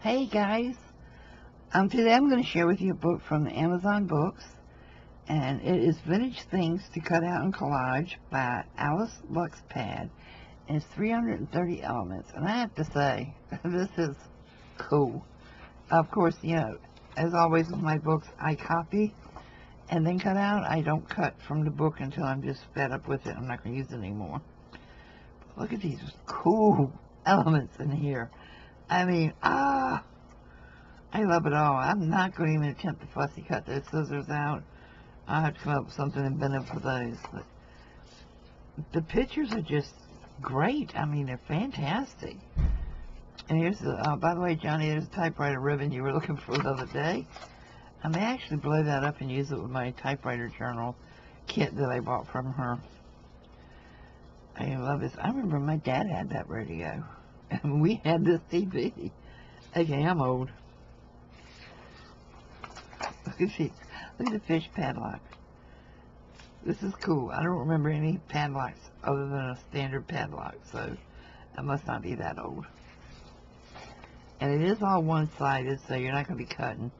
Hey guys, today I'm going to share with you a book from the Amazon books, and it is Vintage Things to Cut Out and Collage by Alice Luxpad, and it's 330 elements, and I have to say, this is cool. Of course, you know, as always with my books, I copy and then cut out. I don't cut from the book until I'm just fed up with it. I'm not going to use it anymore. Look at these cool elements in here. I mean, I love it all. I'm not going to even attempt to fussy cut those scissors out. I'll have to come up with something inventive for those. But the pictures are just great. I mean, they're fantastic. And here's the, by the way, Johnny, there's a typewriter ribbon you were looking for the other day. I may actually blow that up and use it with my typewriter journal kit that I bought from her. I love this. I remember my dad had that radio. And we had this TV. Okay, I'm old. Look at the fish padlock. This is cool. I don't remember any padlocks other than a standard padlock, so I must not be that old. And it is all one-sided, so you're not going to be cutting.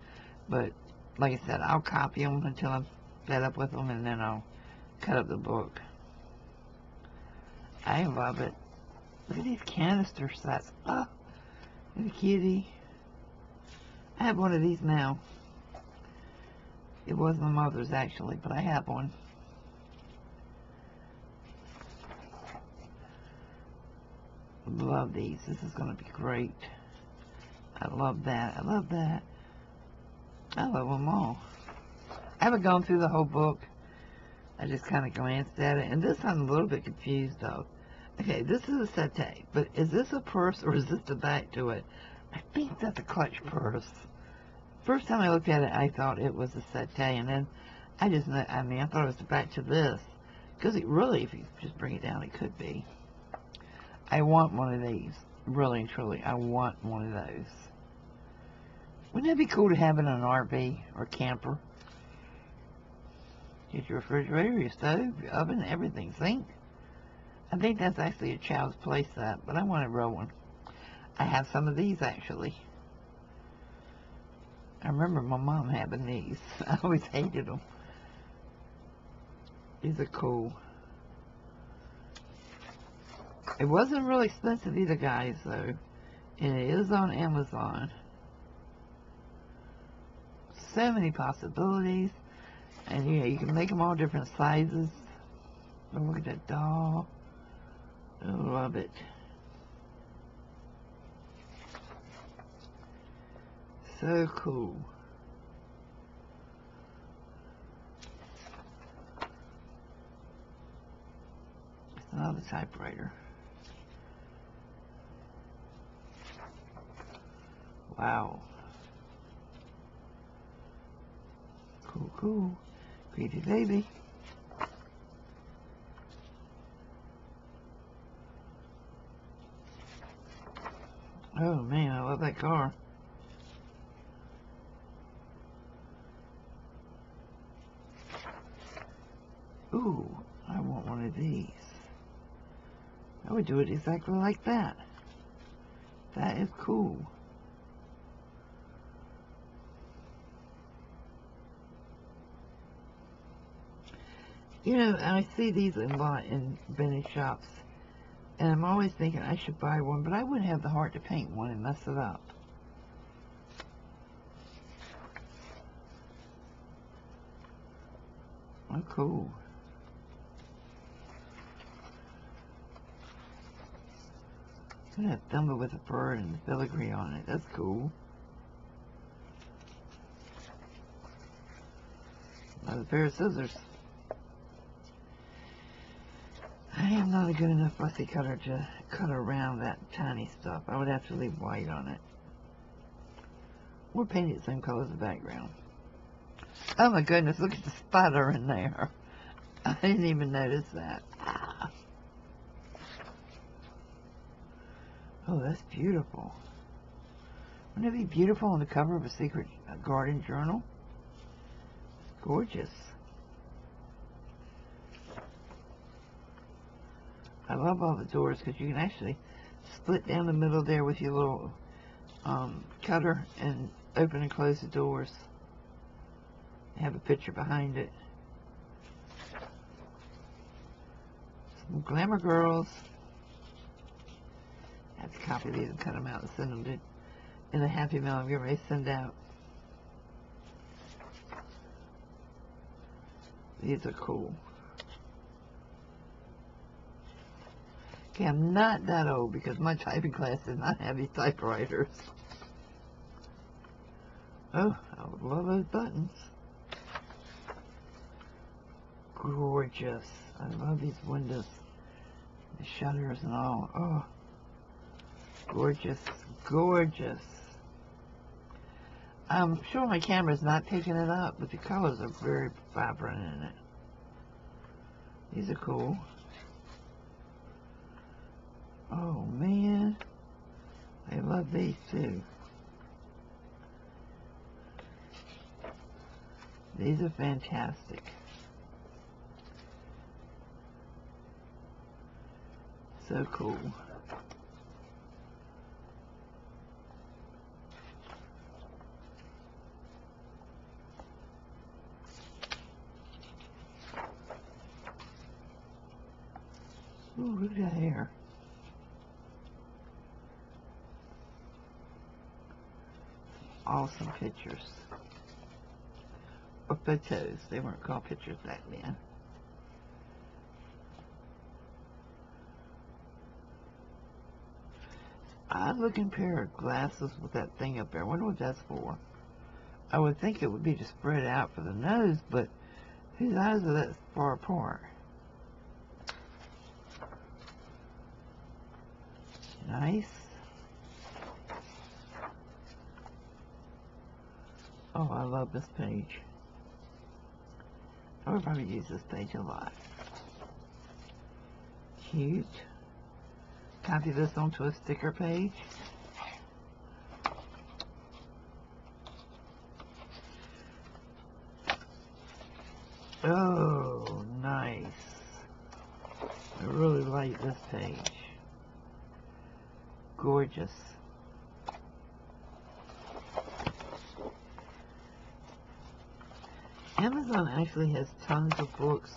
But, like I said, I'll copy them until I'm fed up with them, and then I'll cut up the book. I love it. Look at these canister sets. Oh, look at the kitty. I have one of these now. It was my mother's, actually, but I have one. Love these. This is going to be great. I love that. I love that. I love them all. I haven't gone through the whole book. I just kind of glanced at it. And this I'm a little bit confused of. Okay, this is a settee, but is this a purse or is this the back to it? I think that's a clutch purse. First time I looked at it, I thought it was a settee, and then I thought it was the back to this. Because it really, if you just bring it down, it could be. I want one of these. Really and truly, I want one of those. Wouldn't that be cool to have in an RV or camper? Get your refrigerator, your stove, your oven, everything. Sink. I think that's actually a child's play set, but I want a real one. I have some of these, actually. I remember my mom having these. I always hated them. These are cool. It wasn't really expensive either, guys, though. And it is on Amazon. So many possibilities. And yeah, you can make them all different sizes. Oh, look at that doll. I love it. So cool. It's another typewriter. Wow. Cool, cool. Creepy baby. Oh man, I love that car. Ooh, I want one of these. I would do it exactly like that. That is cool. You know, I see these a lot in vintage shops, and I'm always thinking I should buy one, but I wouldn't have the heart to paint one and mess it up. Oh, cool. Look at that thumper with a bird and the filigree on it. That's cool. Another pair of scissors. I am not a good enough fussy cutter to cut around that tiny stuff. I would have to leave white on it. Or paint it the same color as the background. Oh my goodness, look at the spider in there. I didn't even notice that. Ah. Oh, that's beautiful. Wouldn't it be beautiful on the cover of a secret garden journal? It's gorgeous. I love all the doors because you can actually split down the middle there with your little cutter and open and close the doors. I have a picture behind it. Some Glamour Girls. I have to copy these and cut them out and send them to in a Happy Mail I'm getting ready to send out. These are cool. Okay, I'm not that old because my typing class did not have these typewriters. Oh, I would love those buttons. Gorgeous. I love these windows. The shutters and all. Oh, gorgeous, gorgeous. I'm sure my camera's not picking it up, but the colors are very vibrant in it. These are cool. Oh, man. I love these, too. These are fantastic. So cool. Ooh, look at that hair. Awesome pictures. Or photos. They weren't called pictures back then. Odd looking pair of glasses with that thing up there. I wonder what that's for. I would think it would be to spread out for the nose, but whose eyes are that far apart? Nice. Oh, I love this page. I would probably use this page a lot. Cute. Copy this onto a sticker page. Oh, nice. I really like this page. Gorgeous. Amazon actually has tons of books.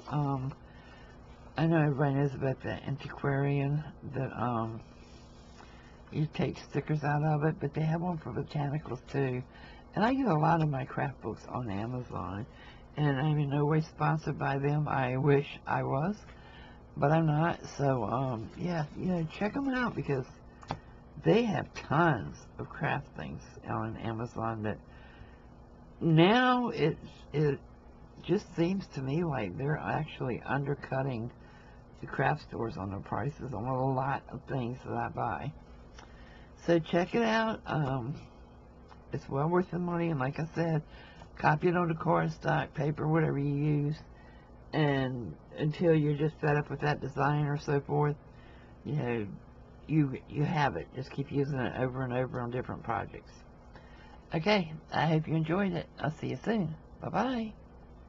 I know everybody knows about the antiquarian that you take stickers out of it, but they have one for botanicals too. And I get a lot of my craft books on Amazon, and I'm in no way sponsored by them. I wish I was, but I'm not. So yeah, check them out because they have tons of craft things on Amazon that now it just seems to me like they're actually undercutting the craft stores on their prices on a lot of things that I buy. So check it out. It's well worth the money, and like I said, copy it onto cardstock, paper, whatever you use, and until you're just fed up with that design or so forth, you have it. Just keep using it over and over on different projects. Okay, I hope you enjoyed it. I'll see you soon. Bye-bye.